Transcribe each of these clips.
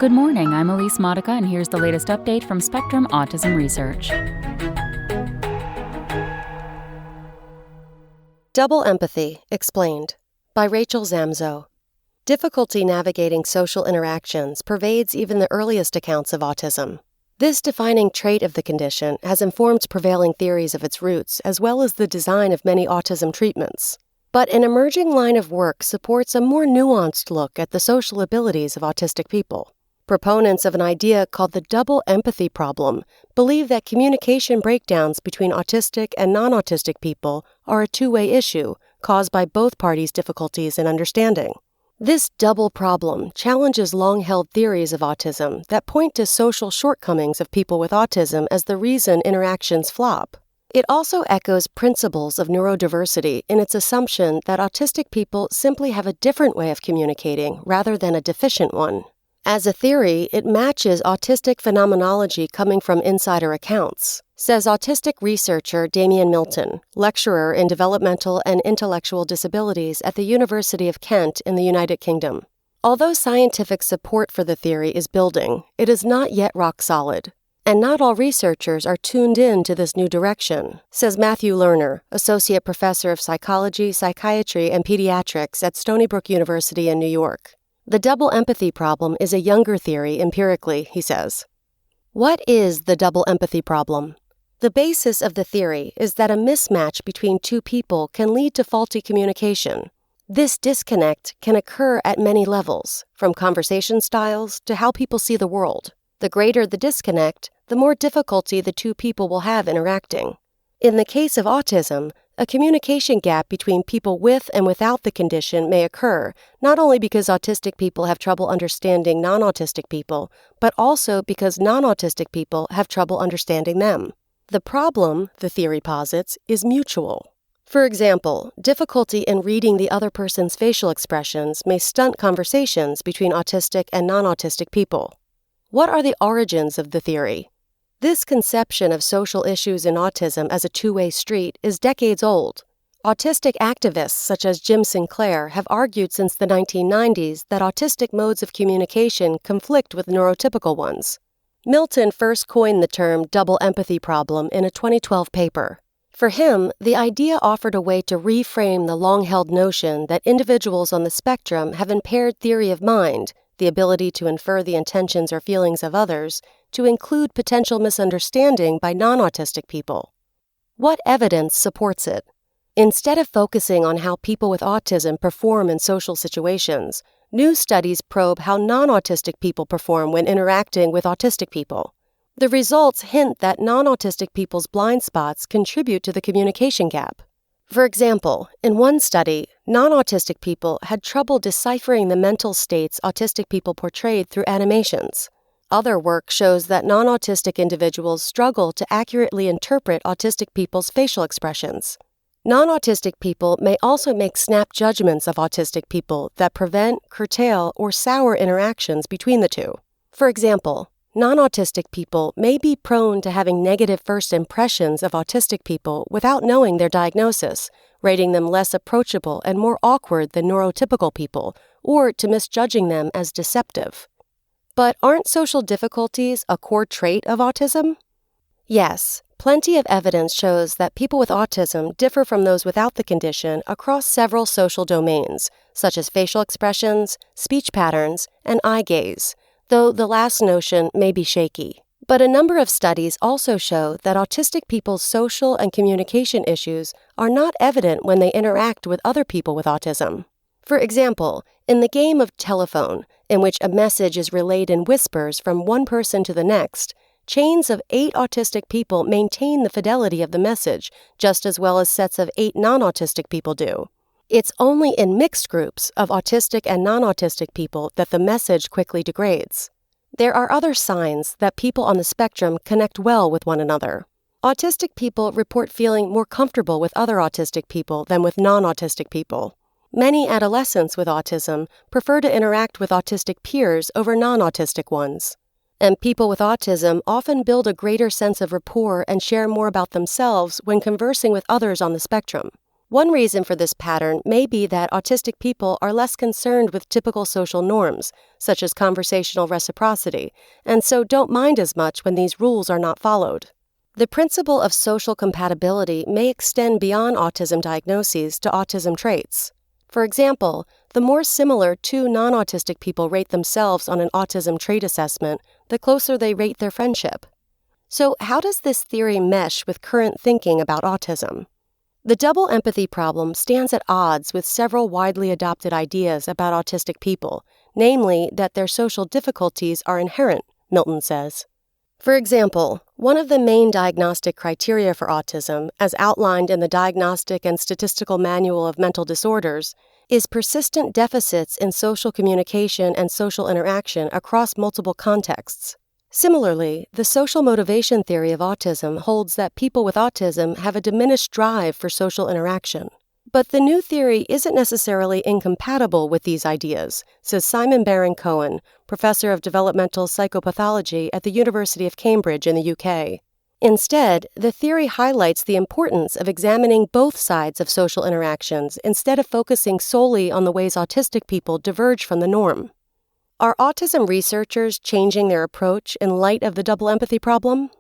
Good morning, I'm Elise Modica, and here's the latest update from Spectrum Autism Research. Double Empathy Explained by Rachel Zamzo. Difficulty navigating social interactions pervades even the earliest accounts of autism. This defining trait of the condition has informed prevailing theories of its roots as well as the design of many autism treatments. But an emerging line of work supports a more nuanced look at the social abilities of autistic people. Proponents of an idea called the double empathy problem believe that communication breakdowns between autistic and non-autistic people are a two-way issue caused by both parties' difficulties in understanding. This double problem challenges long-held theories of autism that point to social shortcomings of people with autism as the reason interactions flop. It also echoes principles of neurodiversity in its assumption that autistic people simply have a different way of communicating rather than a deficient one. As a theory, it matches autistic phenomenology coming from insider accounts, says autistic researcher Damian Milton, lecturer in developmental and intellectual disabilities at the University of Kent in the United Kingdom. Although scientific support for the theory is building, it is not yet rock solid. And not all researchers are tuned in to this new direction, says Matthew Lerner, associate professor of psychology, psychiatry, and pediatrics at Stony Brook University in New York. The double empathy problem is a younger theory empirically, he says. What is the double empathy problem? The basis of the theory is that a mismatch between two people can lead to faulty communication. This disconnect can occur at many levels, from conversation styles to how people see the world. The greater the disconnect, the more difficulty the two people will have interacting. In the case of autism, a communication gap between people with and without the condition may occur, not only because autistic people have trouble understanding non-autistic people, but also because non-autistic people have trouble understanding them. The problem, the theory posits, is mutual. For example, difficulty in reading the other person's facial expressions may stunt conversations between autistic and non-autistic people. What are the origins of the theory? This conception of social issues in autism as a two-way street is decades old. Autistic activists such as Jim Sinclair have argued since the 1990s that autistic modes of communication conflict with neurotypical ones. Milton first coined the term double empathy problem in a 2012 paper. For him, the idea offered a way to reframe the long-held notion that individuals on the spectrum have impaired theory of mind, the ability to infer the intentions or feelings of others, to include potential misunderstanding by non-autistic people. What evidence supports it? Instead of focusing on how people with autism perform in social situations, new studies probe how non-autistic people perform when interacting with autistic people. The results hint that non-autistic people's blind spots contribute to the communication gap. For example, in one study, non-autistic people had trouble deciphering the mental states autistic people portrayed through animations. Other work shows that non-autistic individuals struggle to accurately interpret autistic people's facial expressions. Non-autistic people may also make snap judgments of autistic people that prevent, curtail, or sour interactions between the two. For example, non-autistic people may be prone to having negative first impressions of autistic people without knowing their diagnosis, rating them less approachable and more awkward than neurotypical people, or to misjudging them as deceptive. But aren't social difficulties a core trait of autism? Yes, plenty of evidence shows that people with autism differ from those without the condition across several social domains, such as facial expressions, speech patterns, and eye gaze, though the last notion may be shaky. But a number of studies also show that autistic people's social and communication issues are not evident when they interact with other people with autism. For example, in the game of telephone, in which a message is relayed in whispers from one person to the next, chains of 8 autistic people maintain the fidelity of the message just as well as sets of 8 non-autistic people do. It's only in mixed groups of autistic and non-autistic people that the message quickly degrades. There are other signs that people on the spectrum connect well with one another. Autistic people report feeling more comfortable with other autistic people than with non-autistic people. Many adolescents with autism prefer to interact with autistic peers over non-autistic ones. And people with autism often build a greater sense of rapport and share more about themselves when conversing with others on the spectrum. One reason for this pattern may be that autistic people are less concerned with typical social norms, such as conversational reciprocity, and so don't mind as much when these rules are not followed. The principle of social compatibility may extend beyond autism diagnoses to autism traits. For example, the more similar two non-autistic people rate themselves on an autism trait assessment, the closer they rate their friendship. So, how does this theory mesh with current thinking about autism? The double empathy problem stands at odds with several widely adopted ideas about autistic people, namely that their social difficulties are inherent, Milton says. For example, one of the main diagnostic criteria for autism, as outlined in the Diagnostic and Statistical Manual of Mental Disorders, is persistent deficits in social communication and social interaction across multiple contexts. Similarly, the social motivation theory of autism holds that people with autism have a diminished drive for social interaction. But the new theory isn't necessarily incompatible with these ideas, says Simon Baron-Cohen, professor of developmental psychopathology at the University of Cambridge in the UK. Instead, the theory highlights the importance of examining both sides of social interactions instead of focusing solely on the ways autistic people diverge from the norm. Are autism researchers changing their approach in light of the double empathy problem?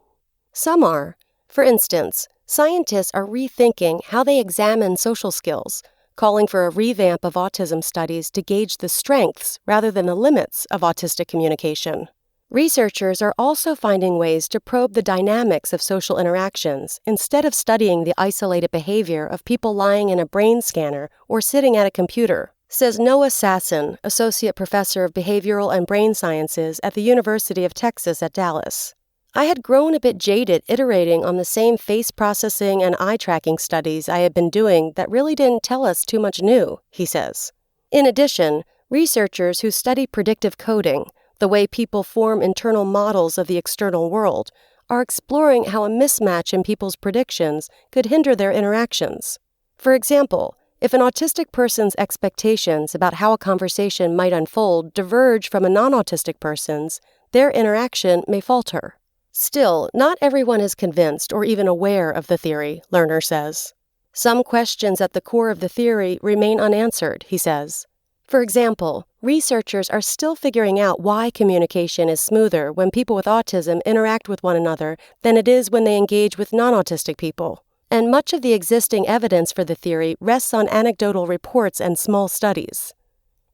Some are. For instance, scientists are rethinking how they examine social skills, calling for a revamp of autism studies to gauge the strengths rather than the limits of autistic communication. Researchers are also finding ways to probe the dynamics of social interactions instead of studying the isolated behavior of people lying in a brain scanner or sitting at a computer, says Noah Sasson, Associate Professor of Behavioral and Brain Sciences at the University of Texas at Dallas. I had grown a bit jaded iterating on the same face processing and eye tracking studies I had been doing that really didn't tell us too much new, he says. In addition, researchers who study predictive coding, the way people form internal models of the external world, are exploring how a mismatch in people's predictions could hinder their interactions. For example, if an autistic person's expectations about how a conversation might unfold diverge from a non-autistic person's, their interaction may falter. Still, not everyone is convinced or even aware of the theory, Lerner says. Some questions at the core of the theory remain unanswered, he says. For example, researchers are still figuring out why communication is smoother when people with autism interact with one another than it is when they engage with non-autistic people. And much of the existing evidence for the theory rests on anecdotal reports and small studies.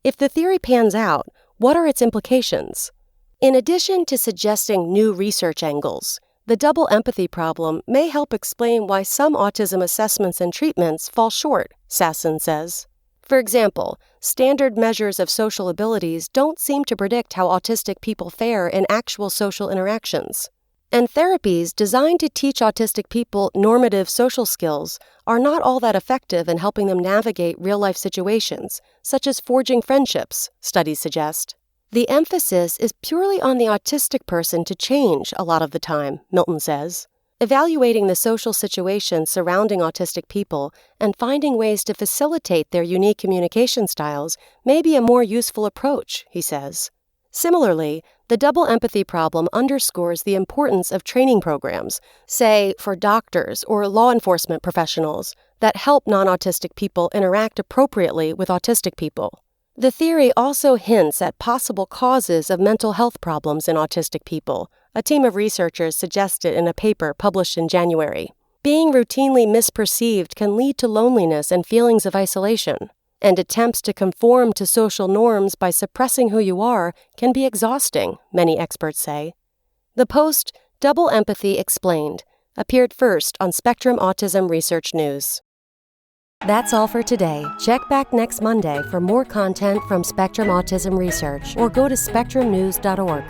If the theory pans out, what are its implications? In addition to suggesting new research angles, the double empathy problem may help explain why some autism assessments and treatments fall short, Sasson says. For example, standard measures of social abilities don't seem to predict how autistic people fare in actual social interactions. And therapies designed to teach autistic people normative social skills are not all that effective in helping them navigate real-life situations, such as forging friendships, studies suggest. The emphasis is purely on the autistic person to change a lot of the time, Milton says. Evaluating the social situations surrounding autistic people and finding ways to facilitate their unique communication styles may be a more useful approach, he says. Similarly, the double empathy problem underscores the importance of training programs, say for doctors or law enforcement professionals, that help non-autistic people interact appropriately with autistic people. The theory also hints at possible causes of mental health problems in autistic people, a team of researchers suggested in a paper published in January. Being routinely misperceived can lead to loneliness and feelings of isolation, and attempts to conform to social norms by suppressing who you are can be exhausting, many experts say. The post, Double Empathy Explained, appeared first on Spectrum Autism Research News. That's all for today. Check back next Monday for more content from Spectrum Autism Research or go to spectrumnews.org.